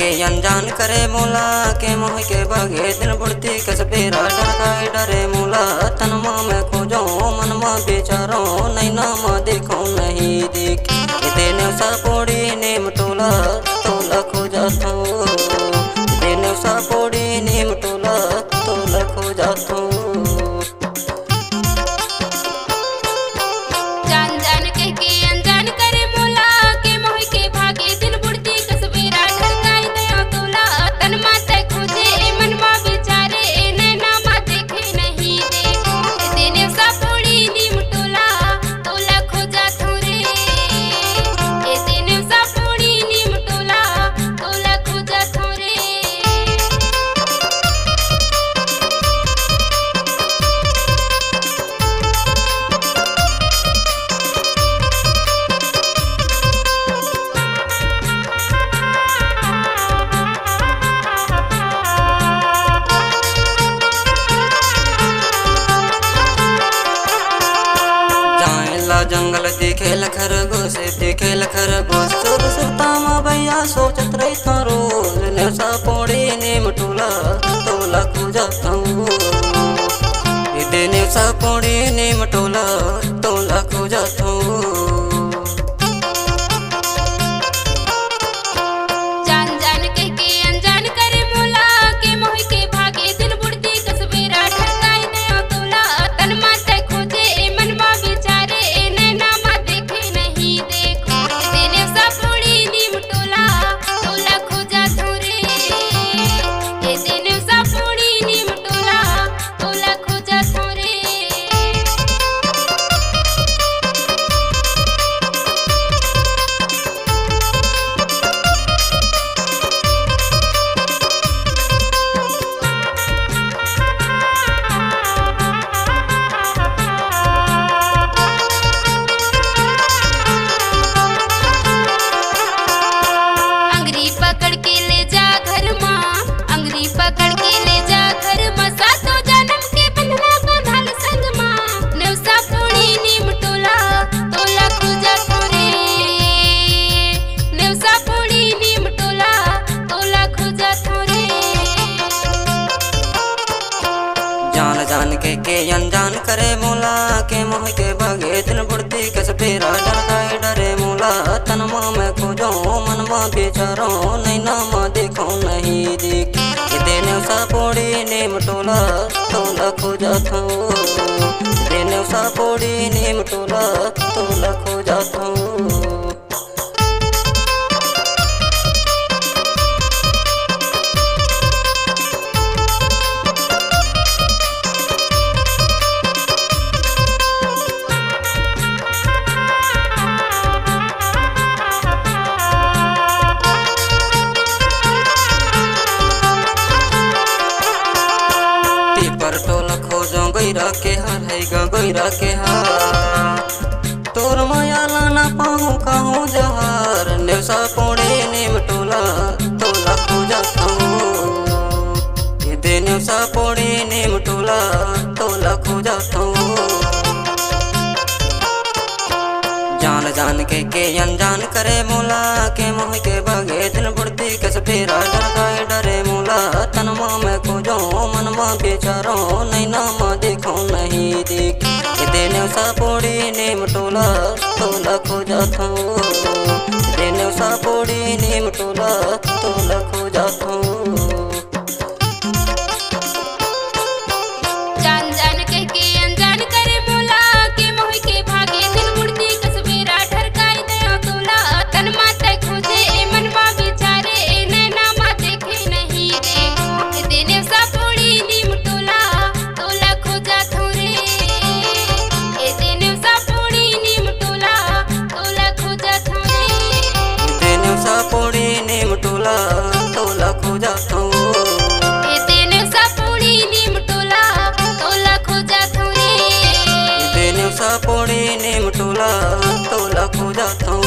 के अनजान करे मोला के मोह के बगे दिन बुढ़ती कस बेरा डर डरे मोला तनमा में खोजो मनमा बेचारो नहीं नाम देखो नहीं देख देने सा पोड़ी नेम टोला तोला खोजा था देने सा पोड़ी नेम टोला तोला खोजा था। जंगल दिखेल खरगोश दिखेल खरगोश सुर सुरतामा भैया सोचत रही था रोज नेसा पोड़ी नेम टोला तोला खोजता हूँ नेसा पोड़ी नेम टोला तोला खोजता हूँ। जान जान के अनजान करे मोला के मोह के बगे दिन बुढ़ती कस बेरा डरे मोला तनमा में खोजो मनमा बेचारो नहीं नाम देखो नहीं देख देने सा पोड़ी नेम टोला तोला खोजा था देने सा पोड़ी नेम टोला तोला खोजा था। टोला खोजो गैरा के हार है गैरा के हार तोर माया लाना पाहू कहूँ जहार नेवसा पोड़े नेम टोला तोला खोजा हूँ दे नेवसा पोड़े नेम टोला तोला खोजा हूँ। जान जान के अनजान करे मोला के मोह के बगे दिन बुढ़ती कस फेरा डरे मोला तनमा में खोजो मनमा बेचारो नहीं नाम देखो नहीं देख देने सा पोड़ी नेम टोला तोला खोजा था देने सा पोड़ी नेम टोला तोला खोजा था। पोड़ी नेम टोला तोला खोजा था देने सा पोड़ी नेम टोला तोला खोजा था देने सा पोड़ी नेम टोला तोला खोजा था।